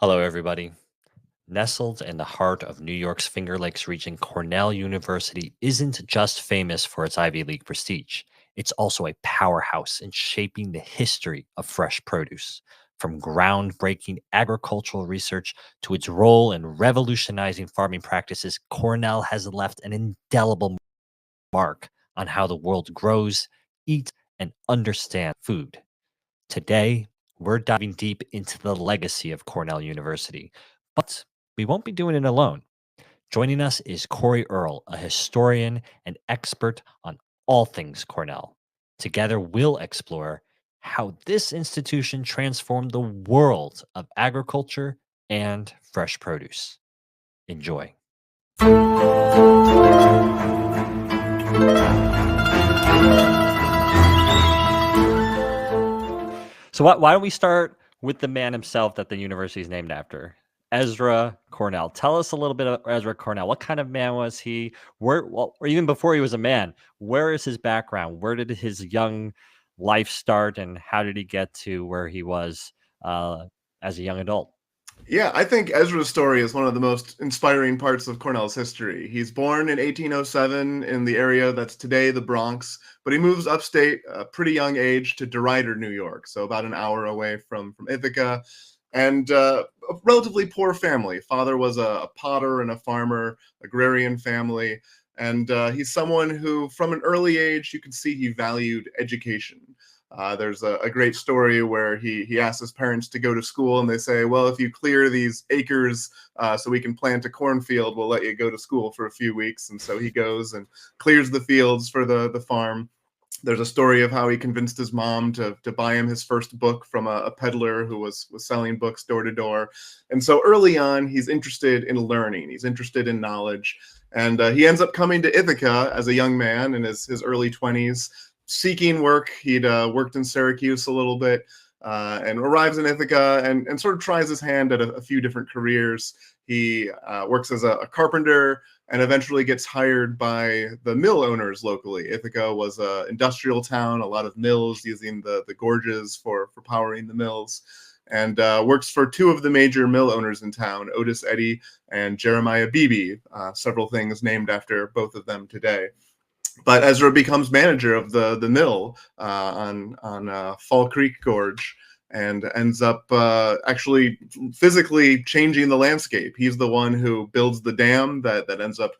Hello, everybody. Nestled in the heart of New York's Finger Lakes region, Cornell University isn't just famous for its Ivy League prestige. It's also a powerhouse in shaping the history of fresh produce. From groundbreaking agricultural research to its role in revolutionizing farming practices, Cornell has left an indelible mark on how the world grows, eats, and understands food. Today, we're diving deep into the legacy of Cornell University, but we won't be doing it alone. Joining us is Corey Earle, a historian and expert on all things Cornell. Together, we'll explore how this institution transformed the world of agriculture and fresh produce. Enjoy. So why don't we start with the man himself that the university is named after, Ezra Cornell. Tell us a little bit about Ezra Cornell. What kind of man was he? Or even before he was a man, where is his background? Where did his young life start, and how did he get to where he was as a young adult? Yeah, I think Ezra's story is one of the most inspiring parts of Cornell's history. He's born in 1807 in the area that's today the Bronx, but he moves upstate at a pretty young age to DeRidder, New York, so about an hour away from Ithaca, and a relatively poor family. Father was a potter and a farmer, agrarian family, and he's someone who, from an early age, you can see he valued education. There's a great story where he asks his parents to go to school, and they say, well, if you clear these acres so we can plant a cornfield, we'll let you go to school for a few weeks. And so he goes and clears the fields for the farm. There's a story of how he convinced his mom to buy him his first book from a peddler who was selling books door to door. And so early on, he's interested in learning. He's interested in knowledge. And he ends up coming to Ithaca as a young man in his early 20s, seeking work. He'd worked in Syracuse a little bit and arrives in Ithaca and sort of tries his hand at a few different careers. He works as a carpenter and eventually gets hired by the mill owners locally. Ithaca was an industrial town, a lot of mills using the gorges for powering the mills, and works for two of the major mill owners in town, Otis Eddy and Jeremiah Beebe, several things named after both of them today. But Ezra becomes manager of the mill on Fall Creek Gorge, and ends up actually physically changing the landscape. He's the one who builds the dam that ends up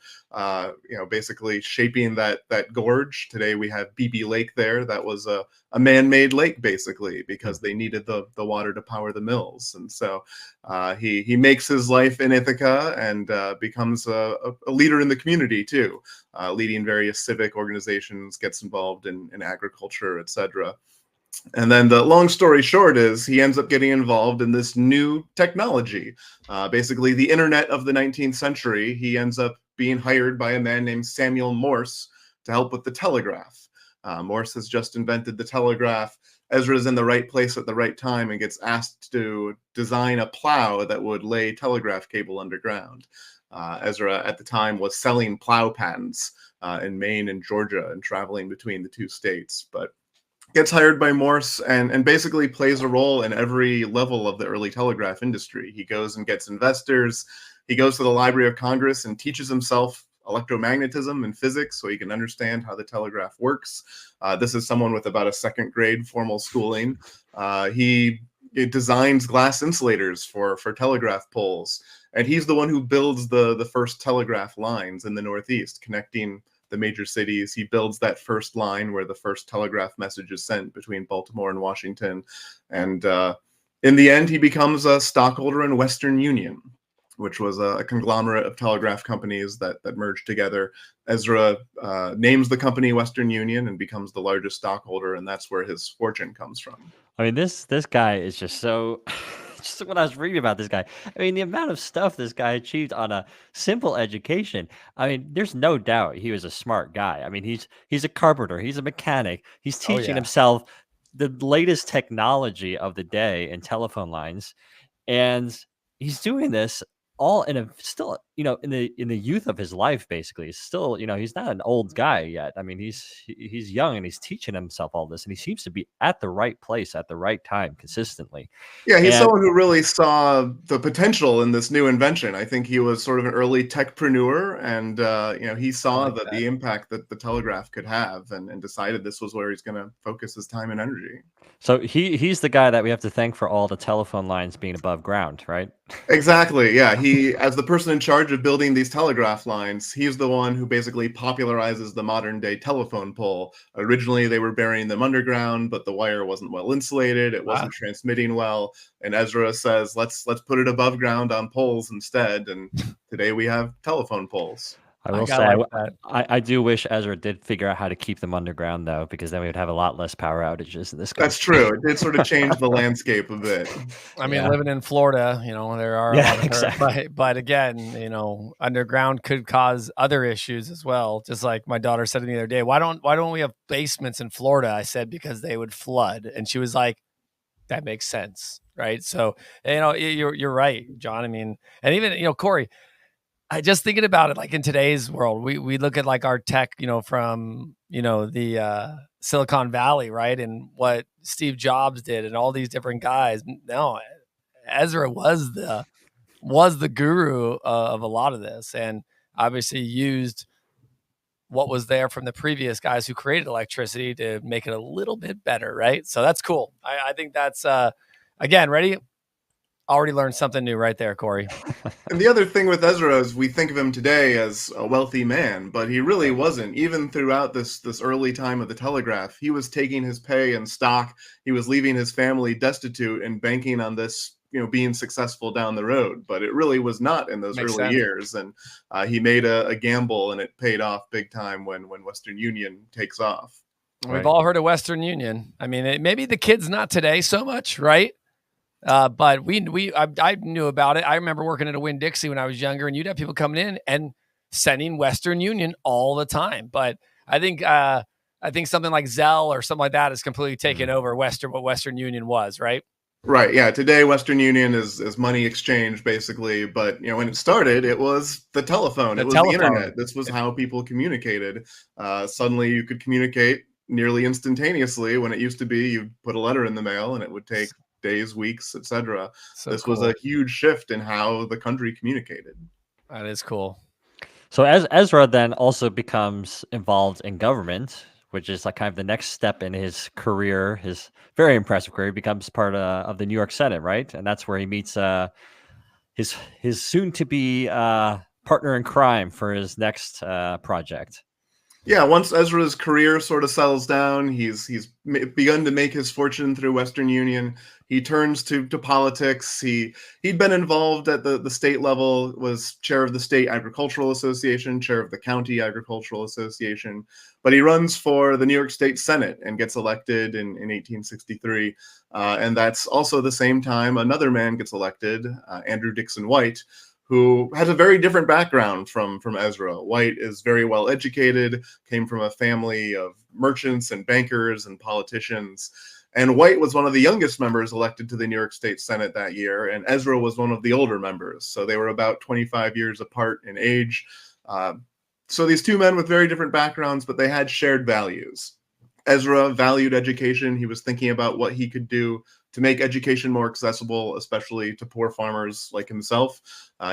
basically shaping that gorge. Today we have Beebe Lake there. That was a man-made lake, basically, because they needed the water to power the mills. And so he makes his life in Ithaca and becomes a leader in the community too, leading various civic organizations, gets involved in agriculture, etc. And then the long story short is he ends up getting involved in this new technology, basically the internet of the 19th century. He ends up being hired by a man named Samuel Morse to help with the telegraph. Morse has just invented the telegraph. Ezra's in the right place at the right time and gets asked to design a plow that would lay telegraph cable underground. Ezra at the time was selling plow patents in Maine and Georgia and traveling between the two states, but gets hired by Morse and basically plays a role in every level of the early telegraph industry. He goes and gets investors. He goes to the Library of Congress and teaches himself electromagnetism and physics so he can understand how the telegraph works. This is someone with about a second grade formal schooling. He designs glass insulators for telegraph poles. And he's the one who builds the first telegraph lines in the Northeast, connecting the major cities. He builds that first line where the first telegraph message is sent between Baltimore and Washington. And in the end, he becomes a stockholder in Western Union, which was a conglomerate of telegraph companies that merged together. Ezra names the company Western Union and becomes the largest stockholder, and that's where his fortune comes from. I mean, this guy is just so. Just when I was reading about this guy, I mean, the amount of stuff this guy achieved on a simple education. I mean, there's no doubt he was a smart guy. I mean, he's a carpenter, he's a mechanic, he's Oh, teaching yeah. himself the latest technology of the day in telephone lines, and he's doing this all in a still, in the youth of his life, basically. Still, he's not an old guy yet. I mean, he's young and he's teaching himself all this, and he seems to be at the right place at the right time consistently. Yeah, he's And someone who really saw the potential in this new invention. I think he was sort of an early techpreneur, and he I saw like that that. the impact that the telegraph could have, and decided this was where he's going to focus his time and energy. so he's the guy that we have to thank for all the telephone lines being above ground, right? Exactly. Yeah, he, as the person in charge of building these telegraph lines, he's the one who basically popularizes the modern day telephone pole. Originally, they were burying them underground, but the wire wasn't well insulated. It wasn't transmitting well. And Ezra says, let's put it above ground on poles instead. And today we have telephone poles. I will say, like that. I do wish Ezra did figure out how to keep them underground, though, because then we would have a lot less power outages in this country. That's true. It did sort of change the landscape a bit. I mean, Yeah. living in Florida, there are a Yeah, lot of exactly. but again, underground could cause other issues as well. Just like my daughter said to me the other day, why don't we have basements in Florida? I said, because they would flood. And she was like, that makes sense. Right. So, you're right, John. I mean, and even, Corey, I just thinking about it, like in today's world, we look at like our tech, from, the Silicon Valley, right? And what Steve Jobs did and all these different guys. No, Ezra was the guru of a lot of this, and obviously used what was there from the previous guys who created electricity to make it a little bit better, right? So that's cool. I think that's, again, ready? Already learned something new right there, Corey. And the other thing with Ezra is we think of him today as a wealthy man, but he really wasn't. Even throughout this early time of the telegraph, he was taking his pay in stock. He was leaving his family destitute and banking on this, being successful down the road. But it really was not in those Makes early sense. years. And he made a gamble, and it paid off big time when Western Union takes off. We've Right. all heard of Western Union. I mean, maybe the kids not today so much, right? But I knew about it. I remember working at a Winn-Dixie when I was younger, and you'd have people coming in and sending Western Union all the time. But I think something like Zelle or something like that has completely taken over what Western Union was, right? Right. Yeah. Today, Western Union is money exchange, basically. But, when it started, it was the telephone. It was the internet. This was how people communicated. Suddenly, you could communicate nearly instantaneously when it used to be you put a letter in the mail and it would take days, weeks, etc. So This cool. was a huge shift in how the country communicated. That is cool. So as Ezra then also becomes involved in government, which is like kind of the next step in his career, his very impressive career. He becomes part of the New York Senate, right? And that's where he meets his soon-to-be partner in crime for his next project. Yeah, once Ezra's career sort of settles down, he's begun to make his fortune through Western Union. He turns to politics. He'd been involved at the state level, was chair of the State Agricultural Association, chair of the County Agricultural Association, but he runs for the New York State Senate and gets elected in 1863. And that's also the same time another man gets elected, Andrew Dixon White, who has a very different background from Ezra. White is very well educated, came from a family of merchants and bankers and politicians. And White was one of the youngest members elected to the New York State Senate that year, and Ezra was one of the older members. So they were about 25 years apart in age. So these two men with very different backgrounds, but they had shared values. Ezra valued education. He was thinking about what he could do to make education more accessible, especially to poor farmers like himself.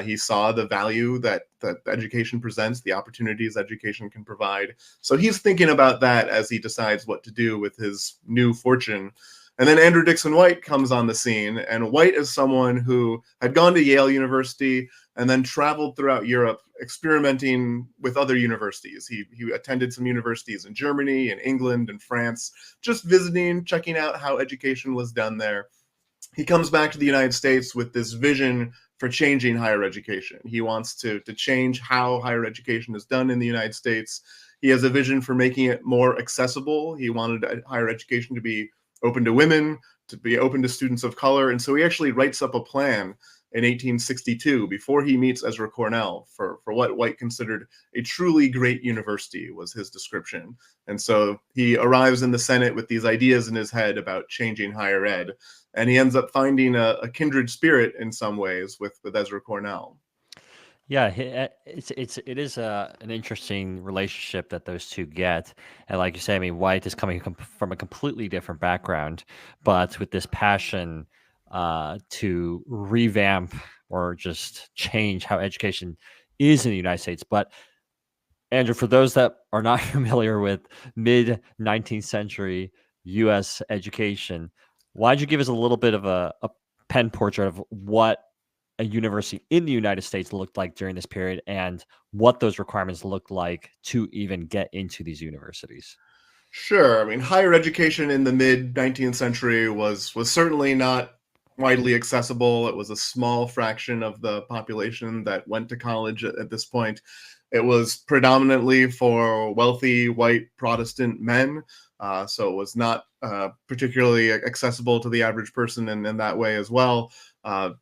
He saw the value that education presents, the opportunities education can provide. So he's thinking about that as he decides what to do with his new fortune. And then Andrew Dixon White comes on the scene, and White is someone who had gone to Yale University and then traveled throughout Europe experimenting with other universities. He attended some universities in Germany and England and France, just visiting, checking out how education was done there. He comes back to the United States with this vision for changing higher education. He wants to change how higher education is done in the United States. He has a vision for making it more accessible. He wanted higher education to be open to women, to be open to students of color. And so he actually writes up a plan in 1862, before he meets Ezra Cornell, for what White considered a truly great university, was his description. And so he arrives in the Senate with these ideas in his head about changing higher ed. And he ends up finding a kindred spirit in some ways with Ezra Cornell. Yeah, it is an interesting relationship that those two get, and like you say, I mean, White is coming from a completely different background, but with this passion to revamp or just change how education is in the United States. But Andrew, for those that are not familiar with mid 19th century U.S. education, why don't you give us a little bit of a pen portrait of what a university in the United States looked like during this period and what those requirements looked like to even get into these universities? Sure. I mean, higher education in the mid 19th century was certainly not widely accessible. It was a small fraction of the population that went to college at this point. It was predominantly for wealthy white Protestant men, so it was not particularly accessible to the average person in that way as well.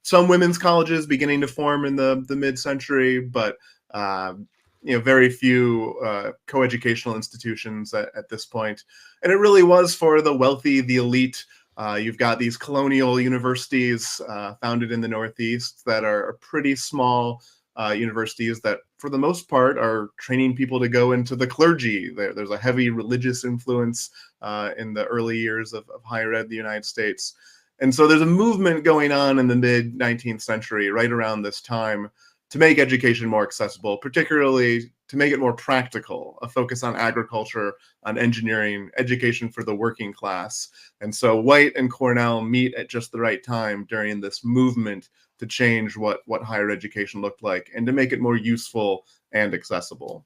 Some women's colleges beginning to form in the mid-century, but uh, very few coeducational institutions at this point. And it really was for the wealthy, the elite. You've got these colonial universities founded in the Northeast that are pretty small universities that, for the most part, are training people to go into the clergy. There's a heavy religious influence in the early years of higher ed in the United States. And so there's a movement going on in the mid 19th century, right around this time, to make education more accessible, particularly to make it more practical, a focus on agriculture, on engineering, education for the working class. And so White and Cornell meet at just the right time during this movement to change what higher education looked like and to make it more useful and accessible.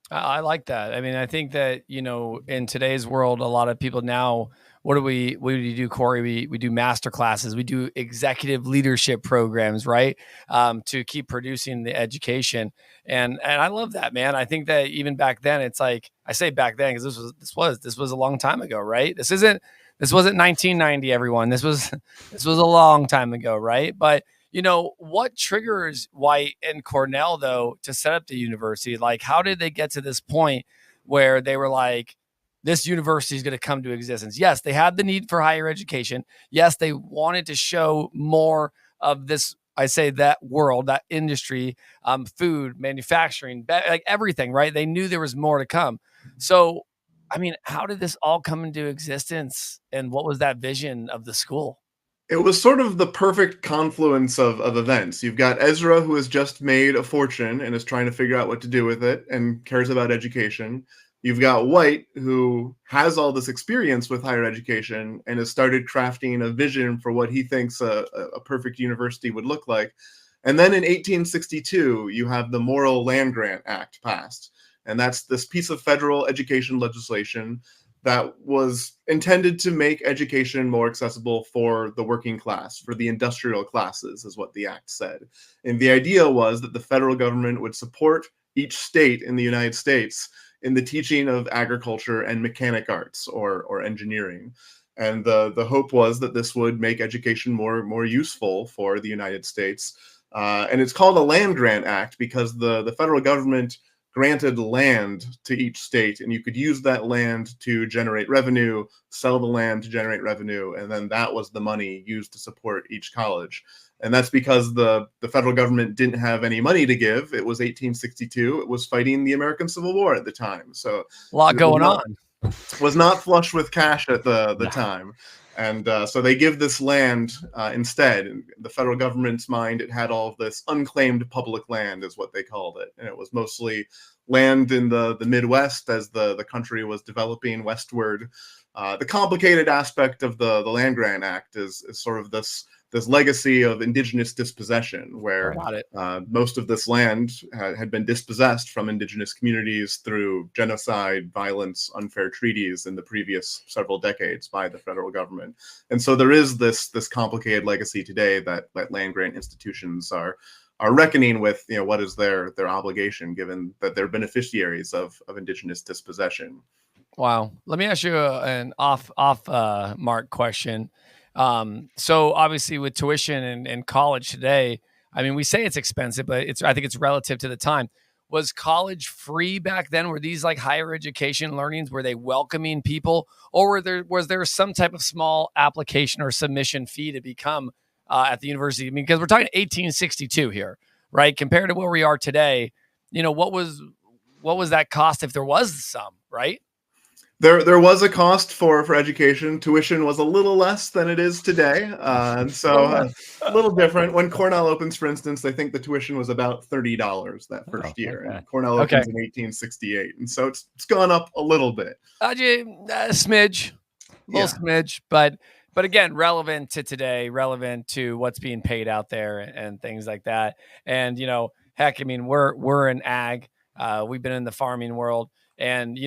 I like that. I mean, I think that, in today's world, a lot of people now, what do we do, Corey? We do master classes, we do executive leadership programs, right? To keep producing the education. And I love that, man. I think that even back then, it's like, I say back then, because this was a long time ago, right? This wasn't 1990, everyone. This was a long time ago, right? But what triggers White and Cornell, though, to set up the university? Like, how did they get to this point where they were like, this university is going to come to existence? Yes, they had the need for higher education. Yes, they wanted to show more of this, I say, that world, that industry, food, manufacturing, like everything, right? They knew there was more to come. So, I mean, how did this all come into existence? And what was that vision of the school? It was sort of the perfect confluence of events. You've got Ezra, who has just made a fortune and is trying to figure out what to do with it and cares about education. You've got White, who has all this experience with higher education and has started crafting a vision for what he thinks a perfect university would look like. And then in 1862, you have the Morrill Land-Grant Act passed. And that's this piece of federal education legislation that was intended to make education more accessible for the working class, for the industrial classes, is what the act said. And the idea was that the federal government would support each state in the United States in the teaching of agriculture and mechanic arts or engineering. And the hope was that this would make education more useful for the United States. And it's called a Land-Grant Act because the federal government granted land to each state, and you could use that land to generate revenue, sell the land to generate revenue, and then that was the money used to support each college. And that's because the federal government didn't have any money to give. It was 1862. It was fighting the American Civil War at the time. So A lot going on. was not flush with cash at the time. And so they give this land instead. In the federal government's mind, it had all of this unclaimed public land, is what they called it. And it was mostly land in the Midwest as the country was developing westward. The complicated aspect of the Land-Grant Act is sort of this legacy of indigenous dispossession, where most of this land had been dispossessed from indigenous communities through genocide, violence, unfair treaties in the previous several decades by the federal government. And so there is this complicated legacy today that land-grant institutions are reckoning with, what is their obligation, given that they're beneficiaries of indigenous dispossession. Wow. Let me ask you an off mark question. So obviously with tuition and college today, I mean, we say it's expensive, but I think it's relative to the time. Was college free back then? Were these like higher education learnings? Were they welcoming people, or was there some type of small application or submission fee to become at the university? I mean, because we're talking 1862 here. right? Compared to where we are today, what was that cost if there was some, right? There was a cost for education. Tuition was a little less than it is today, and so a little different. When Cornell opens, for instance, I think the tuition was about $30 that first year, okay. and Cornell Okay. opens in 1868, and so it's gone up a little bit. A smidge, little smidge, but again, relevant to today, relevant to what's being paid out there and things like that. And heck, I mean, we're in ag. We've been in the farming world, and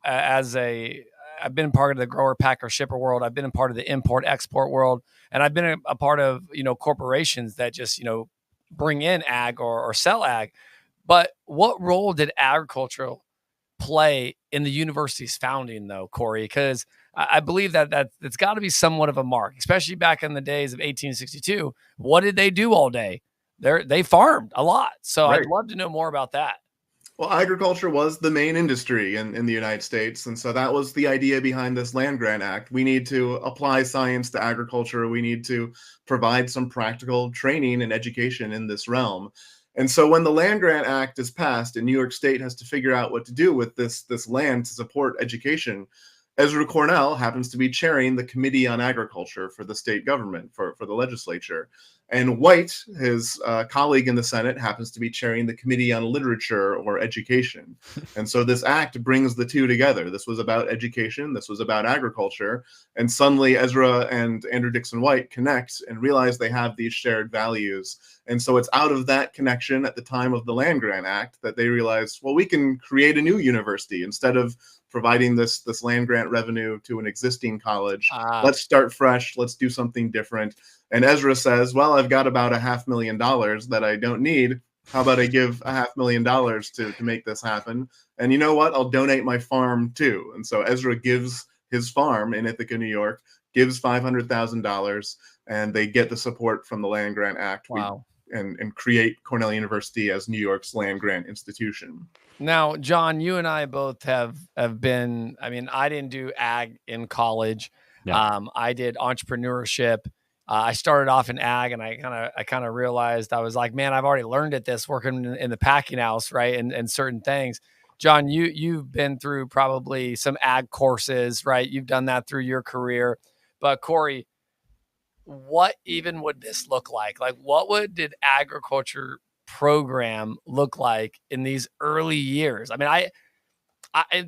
I've been part of the grower, packer, shipper world. I've been a part of the import export world, and I've been a part of corporations that just bring in ag or sell ag. But what role did agricultural play in the university's founding, though, Corey? Because I believe that it's got to be somewhat of a mark, especially back in the days of 1862. What did they do all day? They farmed a lot. So Right. I'd love to know more about that. Well, agriculture was the main industry in the United States, and so that was the idea behind this Land-Grant Act. We need to apply science to agriculture. We need to provide some practical training and education in this realm. And so when the Land-Grant Act is passed and New York State has to figure out what to do with this land to support education, Ezra Cornell happens to be chairing the Committee on Agriculture for the state government, for the legislature. And White, his colleague in the Senate, happens to be chairing the Committee on Literature or Education. And so this act brings the two together. This was about education. This was about agriculture. And suddenly Ezra and Andrew Dixon White connect and realize they have these shared values. And so it's out of that connection at the time of the Land-Grant Act that they realized, well, we can create a new university instead of providing this land-grant revenue to an existing college. Let's start fresh. Let's do something different. And Ezra says, well, I've got about $500,000 that I don't need. How about I give $500,000 to make this happen? And you know what? I'll donate my farm too. And so Ezra gives his farm in Ithaca, New York, gives $500,000, and they get the support from the Land-Grant Act. Wow. And create Cornell University as New York's land-grant institution. Now, John, you and I both have been, I mean, I didn't do ag in college. Yeah. I did entrepreneurship. I started off in ag, and I kind of realized, I was like, man, I've already learned at this working in the packing house, right? And certain things. John, you've been through probably some ag courses, right? You've done that through your career. But Corey, what even would this look like? Like, did agriculture program look like in these early years? I mean,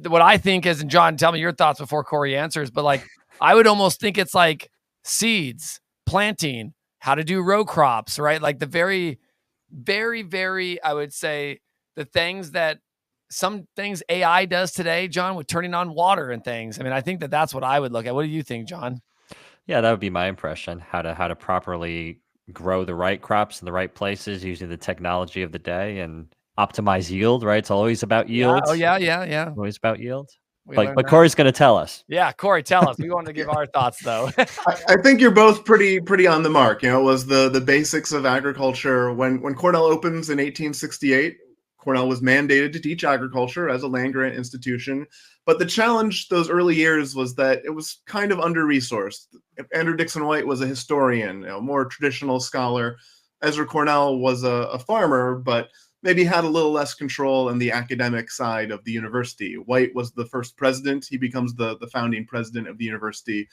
what I think is, and John, tell me your thoughts before Corey answers, but like, I would almost think it's like seeds, planting, how to do row crops, right? Like the very, very, very, I would say the things that some things AI does today, John, with turning on water and things. I mean, I think that's what I would look at. What do you think, John? Yeah, that would be my impression. How to properly grow the right crops in the right places using the technology of the day and optimize yield, right? It's always about yield. Oh yeah. Always about yield. But Corey's going to tell us. Yeah, Corey, tell us. We want to give our thoughts, though. I think you're both pretty on the mark. It was the basics of agriculture. When Cornell opens in 1868, Cornell was mandated to teach agriculture as a land-grant institution. But the challenge those early years was that it was kind of under-resourced. Andrew Dixon White was a historian, a more traditional scholar. Ezra Cornell was a farmer, but maybe had a little less control in the academic side of the university. White was the first president. He becomes the founding president of the university.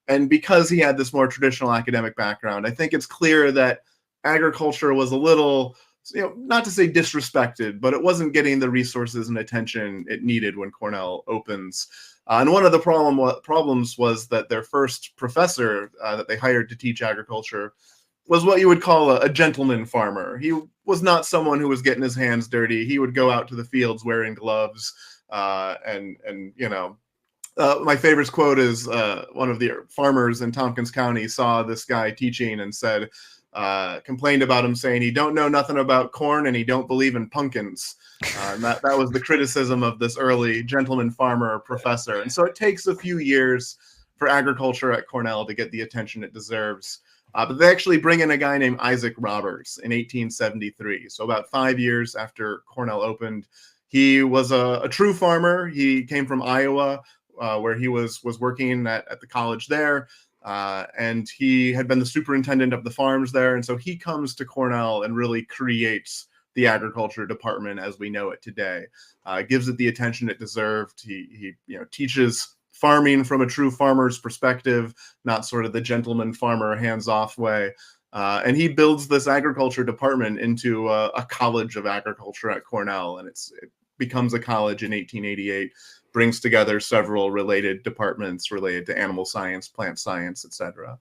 And because he had this more traditional academic background, I think it's clear that agriculture was a little, not to say disrespected, but it wasn't getting the resources and attention it needed when Cornell opens. And one of the problems was that their first professor that they hired to teach agriculture was what you would call a gentleman farmer. He was not someone who was getting his hands dirty. He would go out to the fields wearing gloves. My favorite quote is one of the farmers in Tompkins County saw this guy teaching and said, complained about him saying he don't know nothing about corn and he don't believe in pumpkins. And that was the criticism of this early gentleman farmer professor. And so it takes a few years for agriculture at Cornell to get the attention it deserves. But they actually bring in a guy named Isaac Roberts in 1873. So about 5 years after Cornell opened. He was a true farmer. He came from Iowa, where he was working at the college there. and he had been the superintendent of the farms there. And so he comes to Cornell and really creates the agriculture department as we know it today, gives it the attention it deserved. He teaches farming from a true farmer's perspective, not sort of the gentleman farmer hands-off way. And he builds this agriculture department into a college of agriculture at Cornell, and it becomes a college in 1888, brings together several related departments related to animal science, plant science, etc.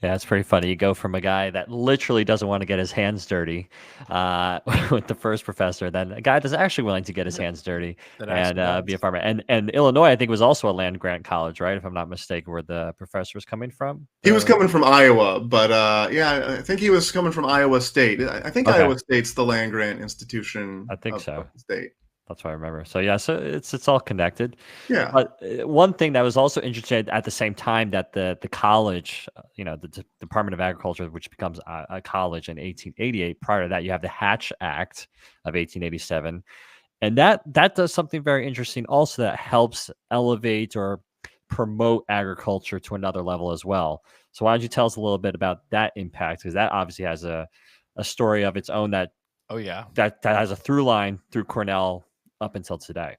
Yeah, it's pretty funny. You go from a guy that literally doesn't want to get his hands dirty with the first professor, then a guy that's actually willing to get his hands dirty and be a farmer. And Illinois, I think, was also a land grant college, right? If I'm not mistaken, where the professor was coming from. He was coming from Iowa, but I think he was coming from Iowa State. I think Okay. Iowa State's the land grant institution. I think so. Of the state. That's what I remember. So yeah, so it's all connected. Yeah. But one thing that was also interesting at the same time that the college, the Department of Agriculture, which becomes a college in 1888. Prior to that, you have the Hatch Act of 1887, and that does something very interesting. Also, that helps elevate or promote agriculture to another level as well. So why don't you tell us a little bit about that impact? Because that obviously has a story of its own that has a through line through Cornell up until today.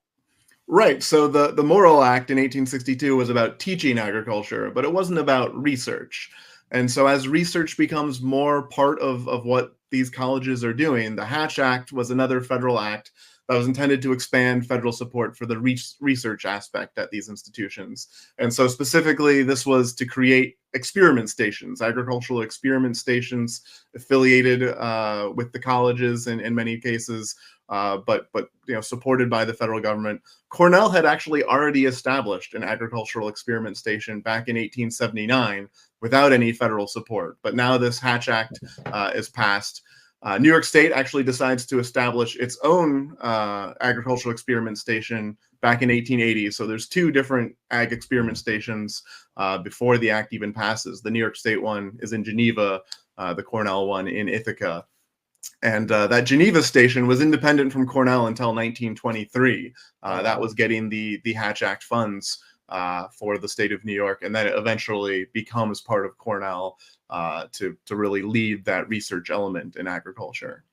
Right. So the Morrill Act in 1862 was about teaching agriculture, but it wasn't about research. And so as research becomes more part of what these colleges are doing, the Hatch Act was another federal act that was intended to expand federal support for the research aspect at these institutions. And so specifically, this was to create experiment stations, agricultural experiment stations affiliated with the colleges in many cases, but supported by the federal government. Cornell had actually already established an agricultural experiment station back in 1879 without any federal support. But now this Hatch Act is passed. New York State actually decides to establish its own agricultural experiment station back in 1880. So there's two different ag experiment stations before the act even passes. The New York State one is in Geneva, the Cornell one in Ithaca. And that Geneva station was independent from Cornell until 1923. That was getting the Hatch Act funds for the state of New York, and then it eventually becomes part of Cornell to really lead that research element in agriculture.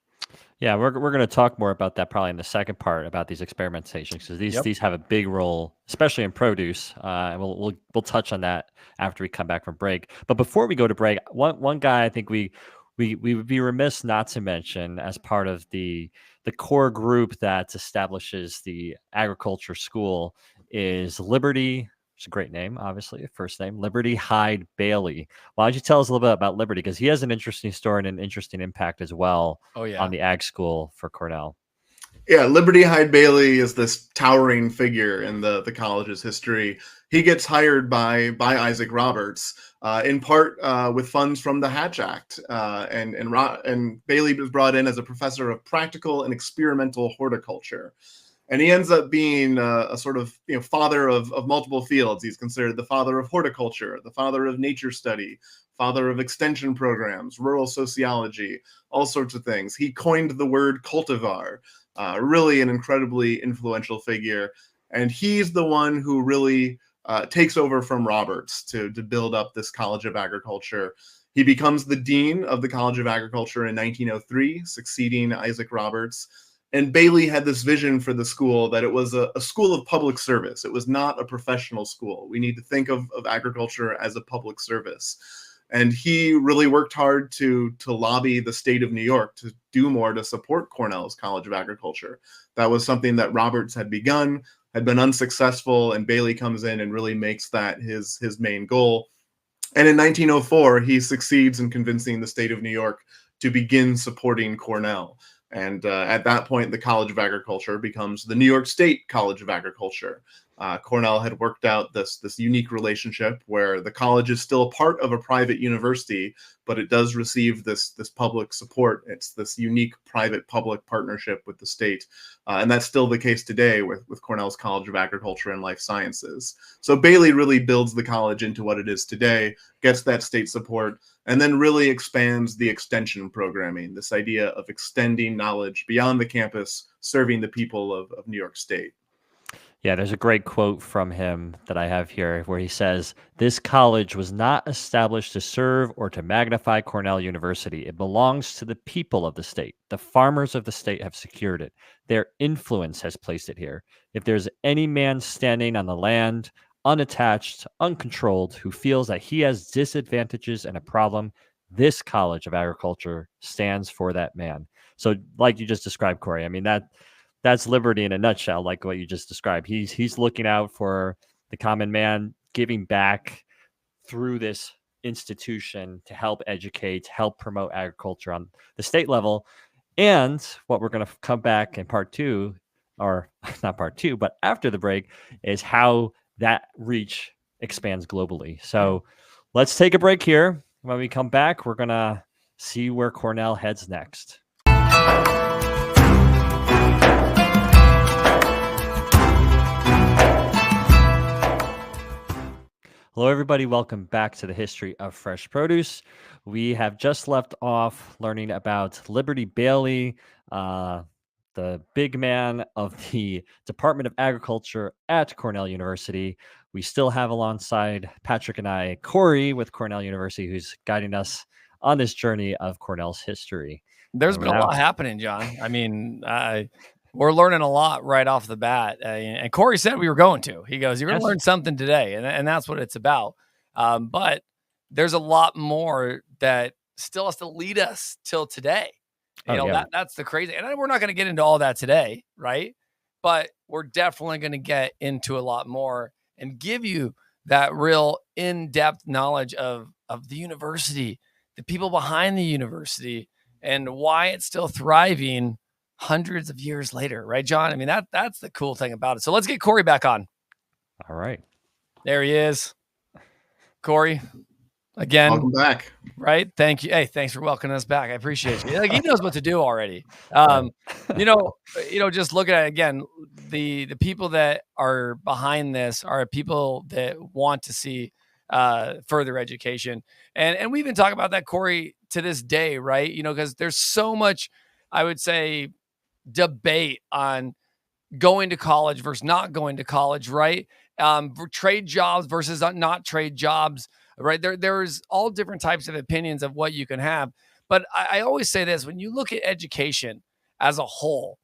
Yeah, we're going to talk more about that probably in the second part about these experiment stations, because these have a big role, especially in produce, and we'll touch on that after we come back from break. But before we go to break, one guy I think we would be remiss not to mention as part of the core group that establishes the agriculture school is Liberty. It's a great name, obviously, first name, Liberty Hyde Bailey. Why don't you tell us a little bit about Liberty? Because he has an interesting story and an interesting impact as well on the ag school for Cornell. Yeah, Liberty Hyde Bailey is this towering figure in the college's history. He gets hired by Isaac Roberts, in part with funds from the Hatch Act, and Bailey was brought in as a professor of practical and experimental horticulture. And he ends up being a sort of father of multiple fields. He's considered the father of horticulture, the father of nature study, father of extension programs, rural sociology, all sorts of things. He coined the word cultivar, really an incredibly influential figure. And he's the one who really takes over from Roberts to build up this College of Agriculture. He becomes the dean of the College of Agriculture in 1903, succeeding Isaac Roberts. And Bailey had this vision for the school that it was a school of public service. It was not a professional school. We need to think of agriculture as a public service. And he really worked hard to lobby the state of New York to do more to support Cornell's College of Agriculture. That was something that Roberts had begun, had been unsuccessful, and Bailey comes in and really makes that his main goal. And in 1904, he succeeds in convincing the state of New York to begin supporting Cornell. And at that point, the College of Agriculture becomes the New York State College of Agriculture. Cornell had worked out this unique relationship where the college is still part of a private university, but it does receive this public support. It's this unique private-public partnership with the state. And that's still the case today with Cornell's College of Agriculture and Life Sciences. So Bailey really builds the college into what it is today, gets that state support, and then really expands the extension programming, this idea of extending knowledge beyond the campus, serving the people of New York State. Yeah, there's a great quote from him that I have here where he says, "This college was not established to serve or to magnify Cornell University. It belongs to the people of the state. The farmers of the state have secured it. Their influence has placed it here. If there's any man standing on the land, unattached, uncontrolled, who feels that he has disadvantages and a problem, this College of Agriculture stands for that man." So, like you just described, Corey, I mean, that's liberty in a nutshell, like what you just described. He's looking out for the common man, giving back through this institution to help educate, help promote agriculture on the state level. And what we're going to come back in part two, or not part two, but after the break, is how that reach expands globally. So let's take a break here. When we come back, we're going to see where Cornell heads next. Hello, everybody. Welcome back to the History of Fresh Produce. We have just left off learning about Liberty Bailey, the big man of the Department of Agriculture at Cornell University. We still have alongside Patrick and I, Corey with Cornell University, who's guiding us on this journey of Cornell's history. There's been a lot happening, John. I mean, we're learning a lot right off the bat. And Corey said we were going to. He goes, "You're going to learn something today." And that's what it's about. But there's a lot more that still has to lead us till today. That's the crazy. And we're not going to get into all that today, right? But we're definitely going to get into a lot more and give you that real in-depth knowledge of the university, the people behind the university, and why it's still thriving hundreds of years later, right, John? I mean, that's the cool thing about it. So let's get Corey back on. All right. There he is. Corey, again. Welcome back. Right? Thank you. Hey, thanks for welcoming us back. I appreciate you. Like, he knows what to do already. Just looking at it again, the people that are behind this are people that want to see further education. And we've been talking about that, Corey, to this day, right? Because there's so much, I would say, debate on going to college versus not going to college, right? Trade jobs versus not trade jobs, right? There's all different types of opinions of what you can have. But I always say this, when you look at education as a whole,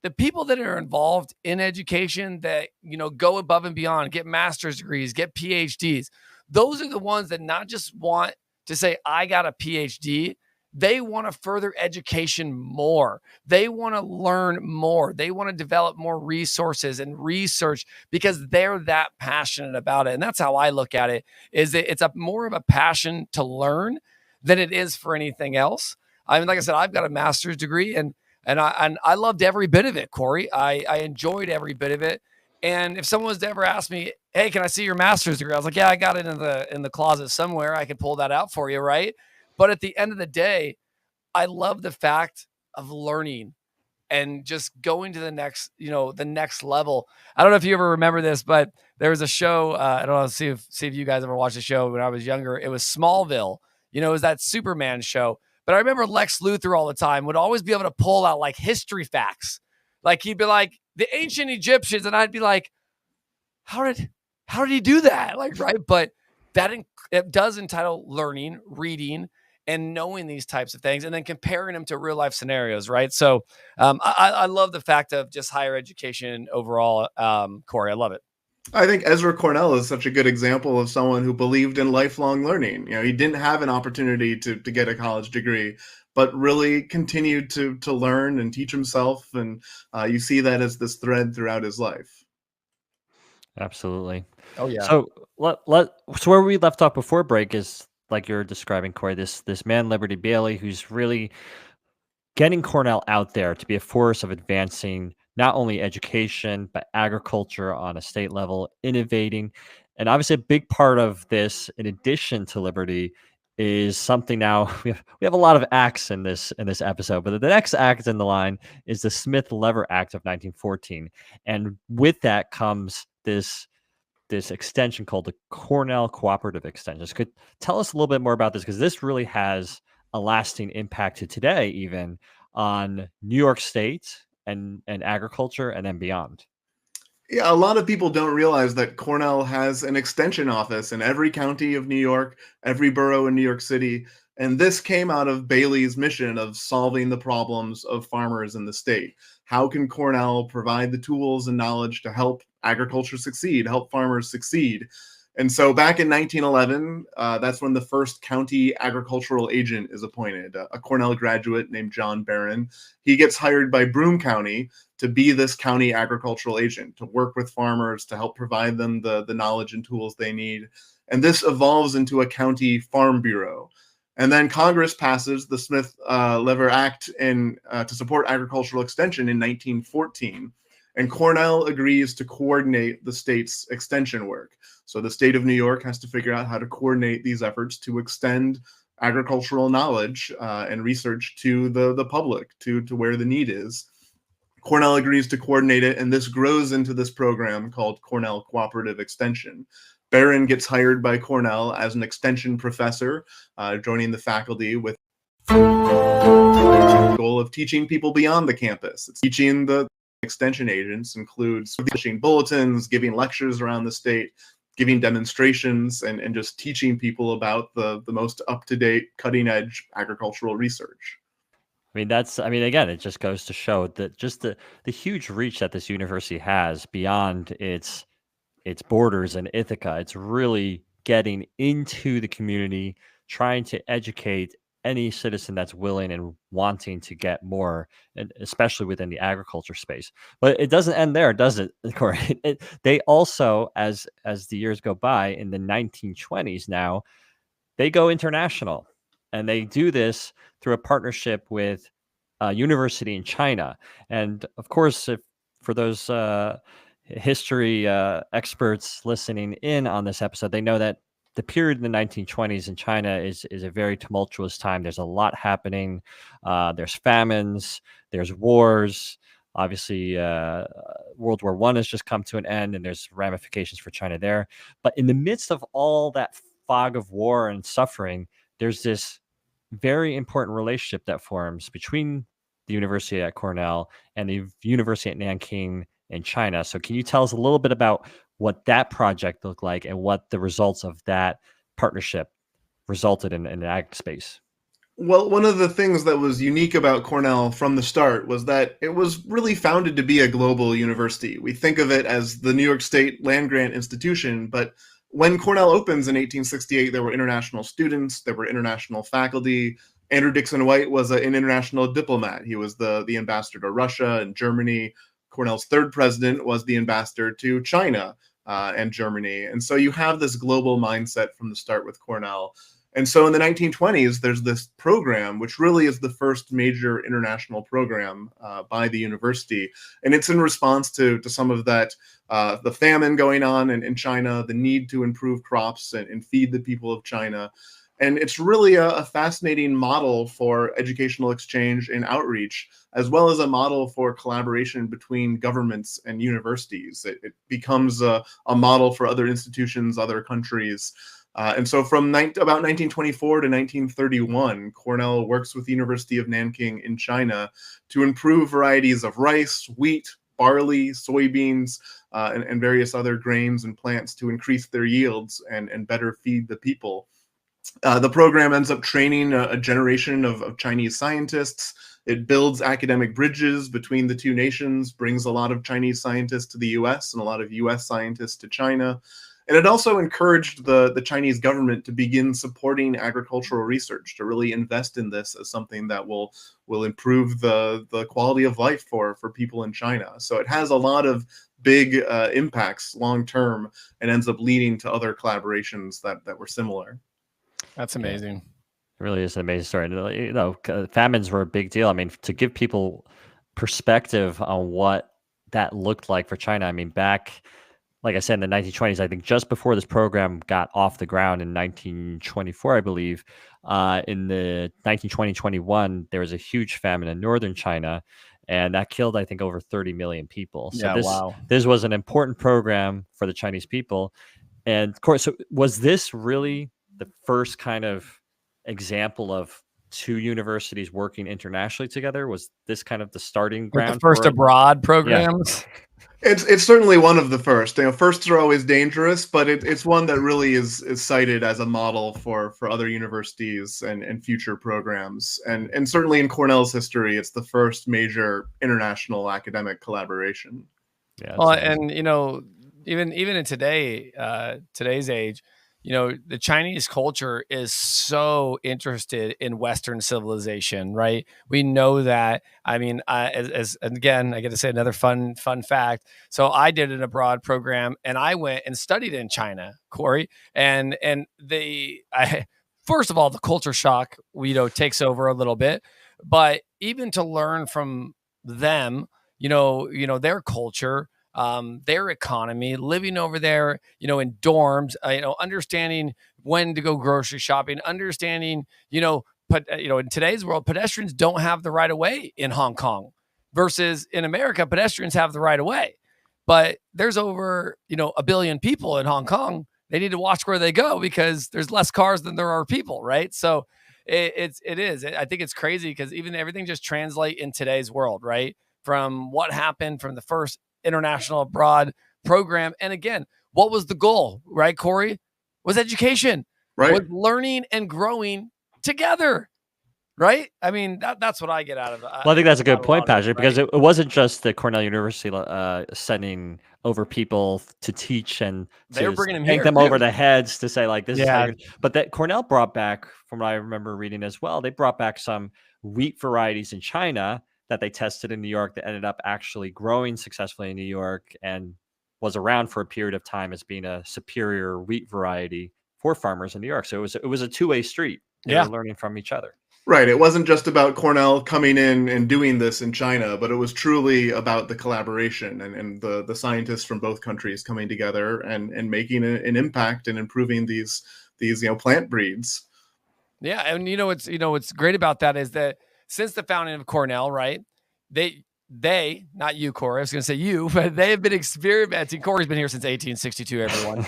the people that are involved in education that, go above and beyond, get master's degrees, get PhDs, those are the ones that not just want to say, I got a PhD, they want to further education more. They want to learn more. They want to develop more resources and research because they're that passionate about it. And that's how I look at it, is that it's more of a passion to learn than it is for anything else. I mean, like I said, I've got a master's degree and I loved every bit of it, Corey. I enjoyed every bit of it. And if someone was to ever ask me, "Hey, can I see your master's degree?" I was like, "Yeah, I got it in the closet somewhere. I could pull that out for you." Right. But at the end of the day, I love the fact of learning and just going to the next level. I don't know if you ever remember this, but there was a show. I don't know, see if you guys ever watched the show when I was younger. It was Smallville. It was that Superman show. But I remember Lex Luthor all the time would always be able to pull out like history facts. Like he'd be like, the ancient Egyptians, and I'd be like, how did he do that? Like, right. But it does entitle learning, reading, and knowing these types of things, and then comparing them to real life scenarios. Right. So I love the fact of just higher education overall. Corey, I love it. I think Ezra Cornell is such a good example of someone who believed in lifelong learning. He didn't have an opportunity to get a college degree, but really continued to learn and teach himself. And you see that as this thread throughout his life. Absolutely. Oh, yeah. So so where we left off before break is, like you're describing, Corey, this man, Liberty Bailey, who's really getting Cornell out there to be a force of advancing not only education, but agriculture on a state level, innovating. And obviously a big part of this, in addition to Liberty, is something now we have a lot of acts in this episode, but the next act in the line is the Smith-Lever Act of 1914. And with that comes this extension called the Cornell Cooperative Extension. Could tell us a little bit more about this, because this really has a lasting impact to today, even on New York State and agriculture and then beyond. Yeah, a lot of people don't realize that Cornell has an extension office in every county of New York, every borough in New York City. And this came out of Bailey's mission of solving the problems of farmers in the state. How can Cornell provide the tools and knowledge to help agriculture succeed, help farmers succeed? And so back in 1911, that's when the first county agricultural agent is appointed, a Cornell graduate named John Barron. He gets hired by Broome County to be this county agricultural agent, to work with farmers, to help provide them the knowledge and tools they need. And this evolves into a county farm bureau. And then Congress passes the Smith-Lever Act to support agricultural extension in 1914. And Cornell agrees to coordinate the state's extension work. So the state of New York has to figure out how to coordinate these efforts to extend agricultural knowledge and research to the public, to where the need is. Cornell agrees to coordinate it, and this grows into this program called Cornell Cooperative Extension. Barron gets hired by Cornell as an extension professor, joining the faculty with the goal of teaching people beyond the campus. It's teaching the extension agents includes publishing bulletins, giving lectures around the state, giving demonstrations, and just teaching people about the most up-to-date, cutting-edge agricultural research. Again, it just goes to show that just the huge reach that this university has beyond its borders in Ithaca. It's really getting into the community, trying to educate any citizen that's willing and wanting to get more, and especially within the agriculture space. But it doesn't end there, does it, Corey? They also, as the years go by, in the 1920s now, they go international, and they do this through a partnership with a university in China. And of course, for those history experts listening in on this episode, they know that the period in the 1920s in China is a very tumultuous time. There's a lot happening. There's famines, there's wars. Obviously, World War I has just come to an end, and there's ramifications for China there. But in the midst of all that fog of war and suffering, there's this very important relationship that forms between the university at Cornell and the university at Nanking in China. So can you tell us a little bit about what that project looked like and what the results of that partnership resulted in the ag space? Well, one of the things that was unique about Cornell from the start was that it was really founded to be a global university. We think of it as the New York State land-grant institution, but when Cornell opens in 1868, there were international students, there were international faculty. Andrew Dixon White was an international diplomat. He was the ambassador to Russia and Germany. Cornell's third president was the ambassador to China and Germany. And so you have this global mindset from the start with Cornell. And so in the 1920s, there's this program, which really is the first major international program by the university. And it's in response to some of that, the famine going on in China, the need to improve crops and feed the people of China. And it's really a fascinating model for educational exchange and outreach, as well as a model for collaboration between governments and universities. It becomes a model for other institutions, other countries. And so from about 1924 to 1931, Cornell works with the University of Nanking in China to improve varieties of rice, wheat, barley, soybeans, and various other grains and plants to increase their yields and better feed the people. The program ends up training a generation of Chinese scientists. It builds academic bridges between the two nations, brings a lot of Chinese scientists to the US and a lot of US scientists to China. And it also encouraged the Chinese government to begin supporting agricultural research, to really invest in this as something that will improve the quality of life for people in China. So it has a lot of big impacts long term and ends up leading to other collaborations that were similar. That's amazing. It really is an amazing story. And, famines were a big deal. I mean, to give people perspective on what that looked like for China. I mean, back, like I said, in the 1920s, I think just before this program got off the ground in 1924, I believe, in the 1920-21, there was a huge famine in northern China, and that killed, I think, over 30 million people. So this was an important program for the Chinese people. And of course, so was this really the first kind of example of two universities working internationally together? Was this kind of the starting Like the ground first for it? abroad Yeah. programs. It's certainly one of the first. Firsts are always dangerous, but it's one that really is cited as a model for other universities and future programs. And certainly in Cornell's history, it's the first major international academic collaboration. Yeah, Well, that's nice. and even in today's age, the Chinese culture is so interested in Western civilization, right? We know that. I mean, as and again, I get to say another fun fact. So I did an abroad program, and I went and studied in China, Corey, and first of all, the culture shock, takes over a little bit, but even to learn from them, their culture, their economy, living over there, in dorms, understanding when to go grocery shopping, understanding, but in today's world, pedestrians don't have the right of way in Hong Kong versus in America, pedestrians have the right of way. But there's over, a billion people in Hong Kong. They need to watch where they go because there's less cars than there are people, right? So it is. I think it's crazy because even everything just translate in today's world, right? From what happened from the first international abroad program. And again, what was the goal, right, Corey? Was education, Right. was learning and growing together, right? I mean, that's what I get out of it. Well, I think that's a good point, Patrick, Patrick, because it wasn't just the Cornell University sending over people to teach and They were to bringing them yank here, them too. over the heads to say, like, this is how Yeah. you're. But that Cornell brought back, from what I remember reading as well, they brought back some wheat varieties in China that they tested in New York that ended up actually growing successfully in New York and was around for a period of time as being a superior wheat variety for farmers in New York. So it was a two-way street. They Yeah. were learning from each other. Right. It wasn't just about Cornell coming in and doing this in China, but it was truly about the collaboration and the scientists from both countries coming together and making an impact and improving these plant breeds. Yeah, and what's great about that is that since the founding of Cornell, right? They not you, Corey. I was going to say you, but they have been experimenting. Corey's been here since 1862. Everyone,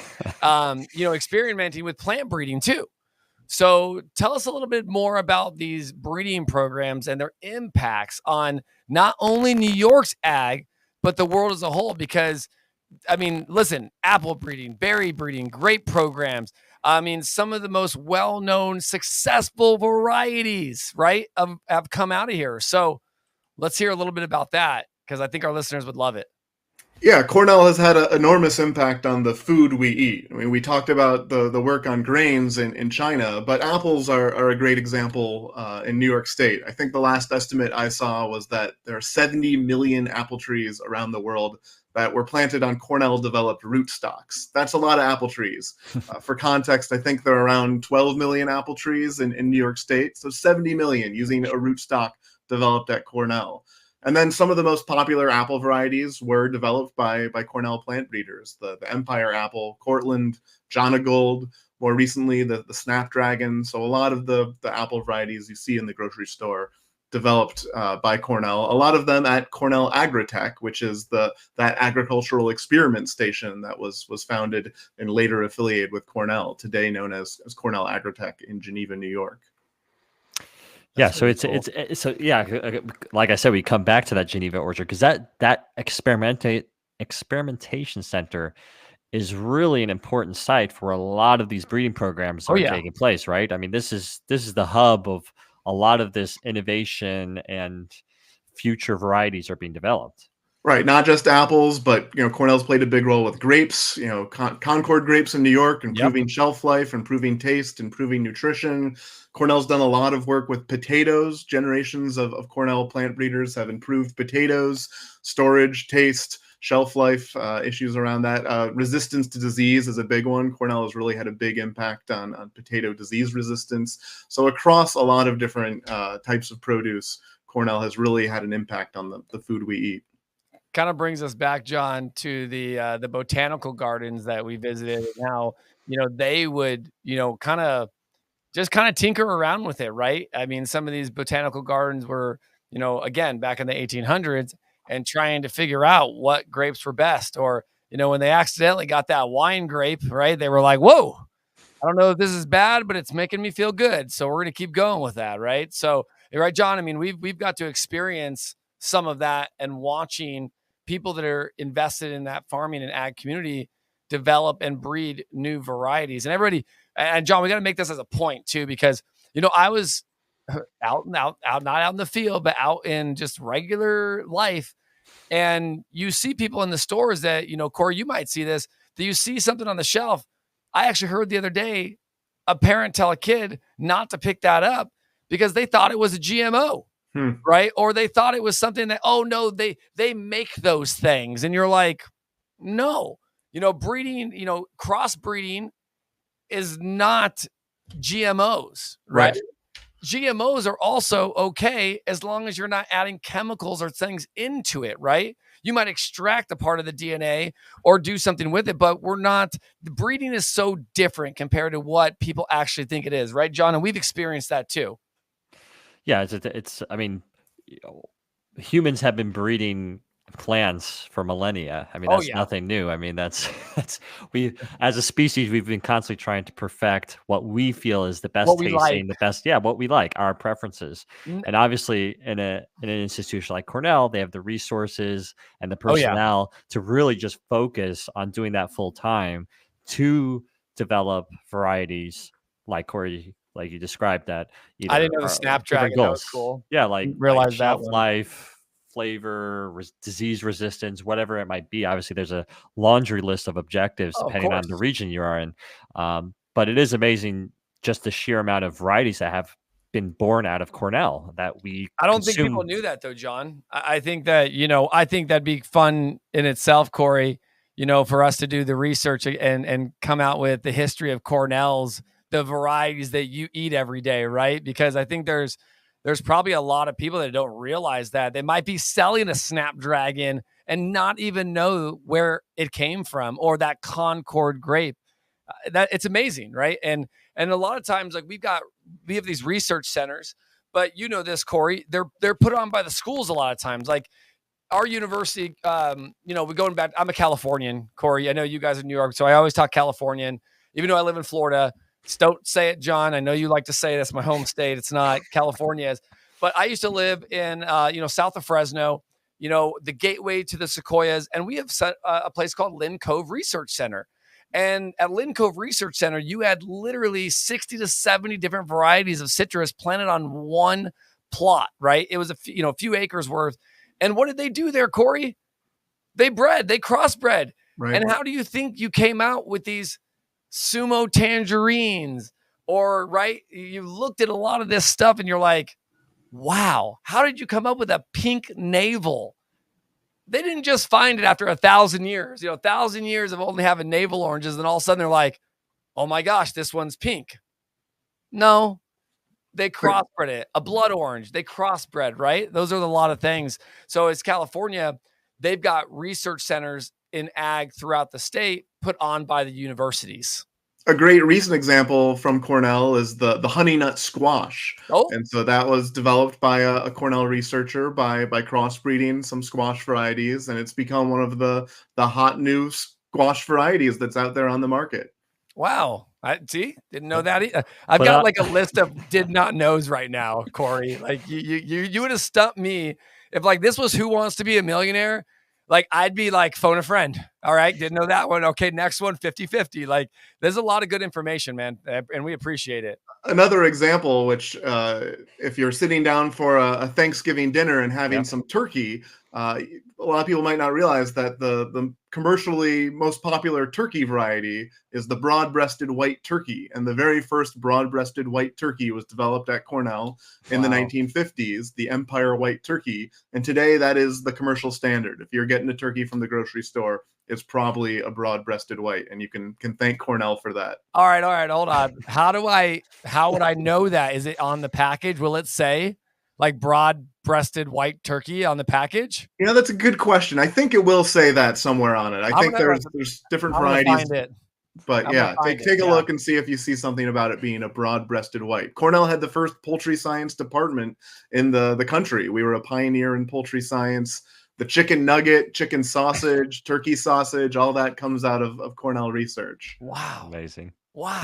experimenting with plant breeding too. So tell us a little bit more about these breeding programs and their impacts on not only New York's ag, but the world as a whole. Because, I mean, listen, apple breeding, berry breeding, grape programs. I mean, some of the most well-known, successful varieties, right, have come out of here. So let's hear a little bit about that because I think our listeners would love it. Yeah, Cornell has had an enormous impact on the food we eat. I mean, we talked about the work on grains in China, but apples are a great example in New York State. I think the last estimate I saw was that there are 70 million apple trees around the world that were planted on Cornell-developed rootstocks. That's a lot of apple trees. For context, I think there are around 12 million apple trees in New York State, so 70 million using a rootstock developed at Cornell. And then some of the most popular apple varieties were developed by Cornell plant breeders. The Empire apple, Cortland, Jonagold, more recently the Snapdragon. So a lot of the apple varieties you see in the grocery store developed by Cornell. A lot of them at Cornell Agritech, which is that agricultural experiment station that was founded and later affiliated with Cornell, today known as Cornell Agritech in Geneva, New York. Yeah, so it's so yeah, like I said, we come back to that Geneva orchard because that experimentation center is really an important site for a lot of these breeding programs that are taking place, right? I mean, this is the hub of a lot of this innovation and future varieties are being developed. Right, not just apples, but Cornell's played a big role with grapes. Concord grapes in New York, improving shelf life, improving taste, improving nutrition. Cornell's done a lot of work with potatoes. Generations of Cornell plant breeders have improved potatoes, storage, taste, shelf life, issues around that. Resistance to disease is a big one. Cornell has really had a big impact on potato disease resistance. So across a lot of different types of produce, Cornell has really had an impact on the food we eat. Kind of brings us back, John, to the botanical gardens that we visited and how, they would, kind of tinker around with it, right? I mean, some of these botanical gardens were, again, back in the 1800s and trying to figure out what grapes were best. Or, when they accidentally got that wine grape, right? They were like, whoa, I don't know if this is bad, but it's making me feel good. So we're going to keep going with that. Right. So, right, John, I mean, we've got to experience some of that and watching people that are invested in that farming and ag community develop and breed new varieties. And everybody, and John, we got to make this as a point too, because, I was out, not out in the field, but out in just regular life. And you see people in the stores that, Corey, you might see this, that you see something on the shelf. I actually heard the other day a parent tell a kid not to pick that up because they thought it was a GMO, right? Or they thought it was something that, oh no, they make those things. And you're like, no, breeding, crossbreeding is not GMOs, right? GMOs are also okay as long as you're not adding chemicals or things into it, right? You might extract a part of the DNA or do something with it, but the breeding is so different compared to what people actually think it is, right, John? And we've experienced that too. Yeah, I mean, humans have been breeding plants for millennia. I mean, that's nothing new. I mean, that's we as a species, we've been constantly trying to perfect what we feel is the best tasting, the best, what we like, our preferences. And obviously in an institution like Cornell, they have the resources and the personnel to really just focus on doing that full time to develop varieties like Corey, like you described, that I didn't know the Snapdragon. That was cool. Yeah, like realize shelf life, flavor, disease resistance, whatever it might be. Obviously, there's a laundry list of objectives depending on the region you are in. But it is amazing just the sheer amount of varieties that have been born out of Cornell that we I don't think people knew that though, John. I think that, I think that'd be fun in itself, Corey, for us to do the research and come out with the history of Cornell's, the varieties that you eat every day, right? Because I think there's probably a lot of people that don't realize that they might be selling a Snapdragon and not even know where it came from, or that Concord grape. That it's amazing, right? And a lot of times, like we have these research centers, but this, Corey, they're put on by the schools a lot of times. Like our university, we're going back. I'm a Californian, Corey. I know you guys are in New York, so I always talk Californian, even though I live in Florida. Just don't say it, John. I know you like to say that's my home state. It's not. California is. But I used to live in, south of Fresno, the gateway to the Sequoias. And we have a place called Lynn Cove Research Center. And at Lynn Cove Research Center, you had literally 60 to 70 different varieties of citrus planted on one plot, right? It was a few acres worth. And what did they do there, Corey? They crossbred. Right. And how do you think you came out with these sumo tangerines? Or, right, you looked at a lot of this stuff and you're like, wow, how did you come up with a pink navel? They didn't just find it after 1,000 years, 1,000 years of only having navel oranges. And all of a sudden they're like, oh my gosh, this one's pink. No, they crossbred it. A blood orange, they crossbred, right? Those are a lot of things. So as California, they've got research centers in ag throughout the state put on by the universities. A great recent example from Cornell is the honey nut squash. And so that was developed by a Cornell researcher by crossbreeding some squash varieties, and it's become one of the hot new squash varieties that's out there on the market. Wow. Didn't know that. I've got like a list of did not knows right now, Corey. Like you would have stumped me if like this was Who Wants to Be a Millionaire. Like I'd be like, phone a friend. All right. Didn't know that one. Okay. Next one, 50-50. Like there's a lot of good information, man. And we appreciate it. Another example, which if you're sitting down for a Thanksgiving dinner and having some turkey, a lot of people might not realize that the commercially most popular turkey variety is the broad-breasted white turkey. And the very first broad-breasted white turkey was developed at Cornell in the 1950s, the Empire white turkey. And today that is the commercial standard. If you're getting a turkey from the grocery store, it's probably a broad-breasted white, and you can thank Cornell for that. All right, hold on. How would I know that? Is it on the package? Will it say like broad-breasted white turkey on the package? That's a good question. I think it will say that somewhere on it. I think there's different varieties. But take a look and see if you see something about it being a broad-breasted white. Cornell had the first poultry science department in the country. We were a pioneer in poultry science. The chicken nugget, chicken sausage, turkey sausage, all that comes out of Cornell research. Wow. Amazing. Wow.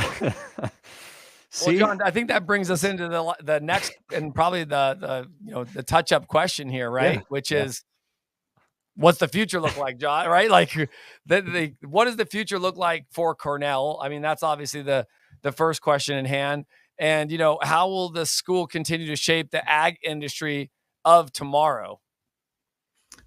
See, Well, John, I think that brings us into the next and probably the touch up question here, right? Yeah. Which Yeah. is, what's the future look like, John? Right? Like, what does the future look like for Cornell? I mean, that's obviously the first question in hand. And how will the school continue to shape the ag industry of tomorrow?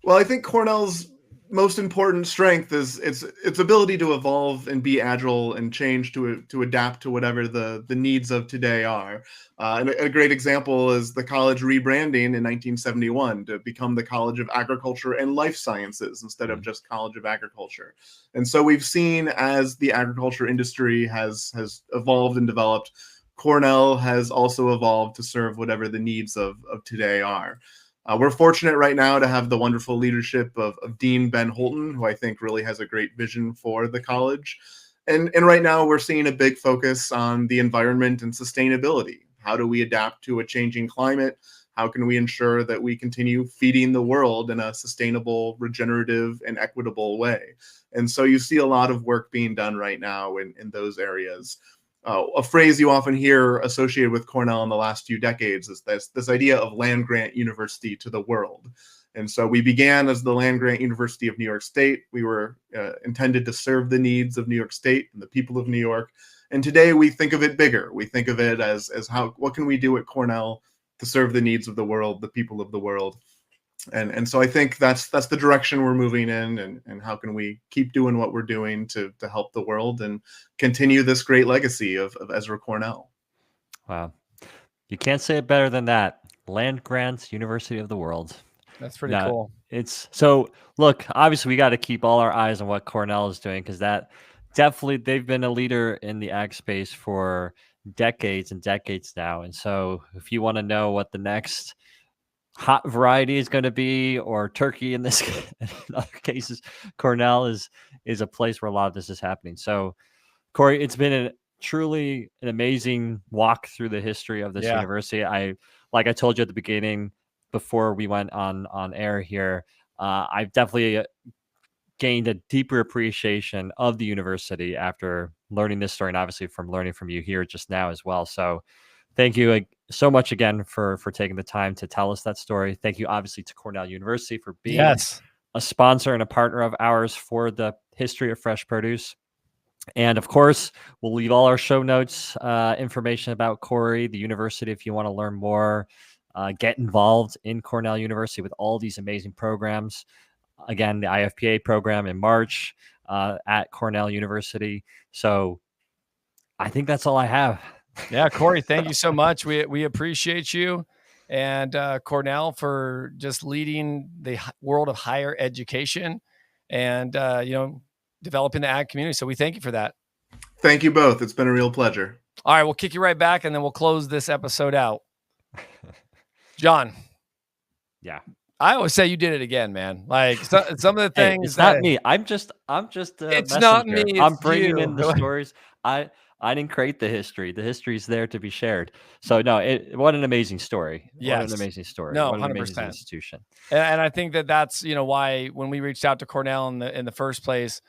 Well, I think Cornell's most important strength is its ability to evolve and be agile and change to adapt to whatever the needs of today are. And a great example is the college rebranding in 1971 to become the College of Agriculture and Life Sciences instead of just College of Agriculture. And so we've seen as the agriculture industry has evolved and developed, Cornell has also evolved to serve whatever the needs of today are. We're fortunate right now to have the wonderful leadership of Dean Ben Holton, who I think really has a great vision for the college. And right now we're seeing a big focus on the environment and sustainability. How do we adapt to a changing climate? How can we ensure that we continue feeding the world in a sustainable, regenerative, and equitable way? And so you see a lot of work being done right now in those areas. A phrase you often hear associated with Cornell in the last few decades is this idea of land-grant university to the world. And so we began as the land-grant University of New York State. We were intended to serve the needs of New York State and the people of New York. And today we think of it bigger. We think of it as what can we do at Cornell to serve the needs of the world, the people of the world. And so I think that's the direction we're moving in, and how can we keep doing what we're doing to help the world and continue this great legacy of Ezra Cornell. Wow. You can't say it better than that. Land grants, University of the World. That's pretty cool. It's so look, obviously we got to keep all our eyes on what Cornell is doing, because that definitely, they've been a leader in the ag space for decades and decades now. And so if you want to know what the next hot variety is going to be, or turkey in this in other cases, Cornell is a place where a lot of this is happening. So Corey, it's been truly an amazing walk through the history of this university. Like I told you at the beginning, before we went on air here, I've definitely gained a deeper appreciation of the university after learning this story, and obviously from learning from you here just now as well. So thank you so much again for taking the time to tell us that story. Thank you obviously to Cornell University for being a sponsor and a partner of ours for the history of fresh produce. And of course, we'll leave all our show notes, information about Corey, the university, if you want to learn more, get involved in Cornell University with all these amazing programs. Again, the IFPA program in March at Cornell University. So I think that's all I have. Yeah, Corey, thank you so much. We appreciate you and Cornell for just leading the world of higher education and, developing the ag community. So we thank you for that. Thank you both. It's been a real pleasure. All right, we'll kick you right back and then we'll close this episode out. John. Yeah. I always say you did it again, man. Like some of the things. Hey, it's not me. I'm just it's messenger. not me. I'm bringing you. in the stories. I didn't create the history. The history is there to be shared. So no, what an amazing story. Yes. What an amazing story. No, what an 100%. amazing institution. And I think that's why when we reached out to Cornell in the first place,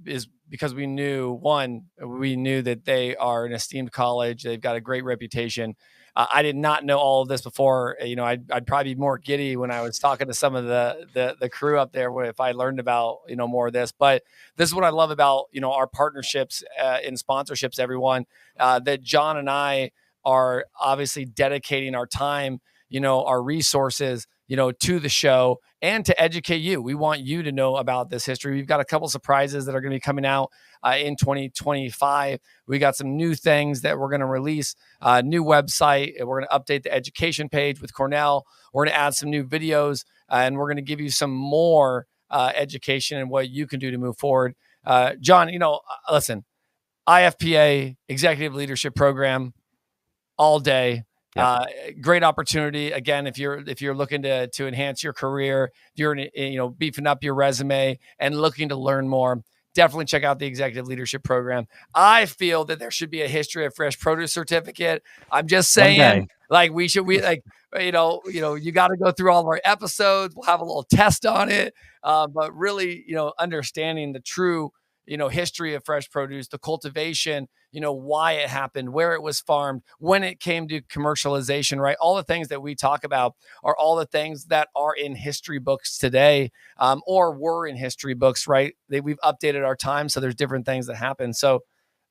is because we knew that they are an esteemed college. They've got a great reputation. I did not know all of this before. I'd probably be more giddy when I was talking to some of the crew up there if I learned about more of this. But this is what I love about our partnerships and sponsorships. Everyone, that John and I are obviously dedicating our time, our resources, to the show and to educate you. We want you to know about this history. We've got a couple surprises that are going to be coming out in 2025. We got some new things that we're going to release, new website. We're going to update the education page with Cornell. We're going to add some new videos, and we're going to give you some more education and what you can do to move forward. John, listen, IFPA Executive Leadership Program all day. Yep. Great opportunity. Again, if you're looking to enhance your career, if you're beefing up your resume and looking to learn more, definitely check out the Executive Leadership Program. I feel that there should be a history of fresh produce certificate. I'm just saying, like you got to go through all of our episodes. We'll have a little test on it, but really, understanding the true history of fresh produce, the cultivation, why it happened, where it was farmed, when it came to commercialization, right? All the things that we talk about are all the things that are in history books today, or were in history books, right? We've updated our time, so there's different things that happen. So,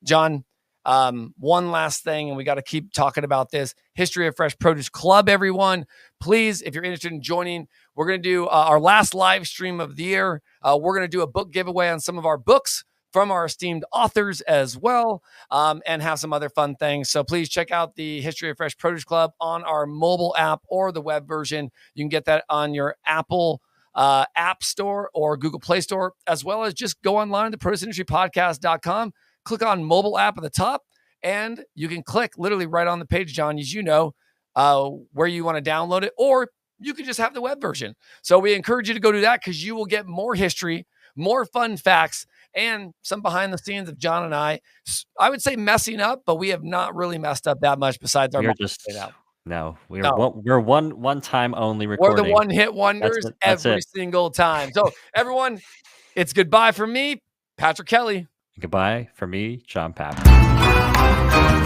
John, one last thing, and we got to keep talking about this History of Fresh Produce Club, everyone. Please, if you're interested in joining, we're going to do our last live stream of the year. We're going to do a book giveaway on some of our books from our esteemed authors as well, and have some other fun things. So please check out the History of Fresh Produce Club on our mobile app or the web version. You can get that on your Apple App Store or Google Play Store, as well as just go online to produceindustrypodcast.com, click on mobile app at the top, and you can click literally right on the page, John, as you know, where you want to download it, or you can just have the web version. So we encourage you to go do that, because you will get more history, more fun facts, and some behind the scenes of John and I would say messing up, but we have not really messed up that much besides our we're one time only recording. We're the one hit wonders every single time. So everyone, it's goodbye from me, Patrick Kelly. Goodbye for me, John Papp.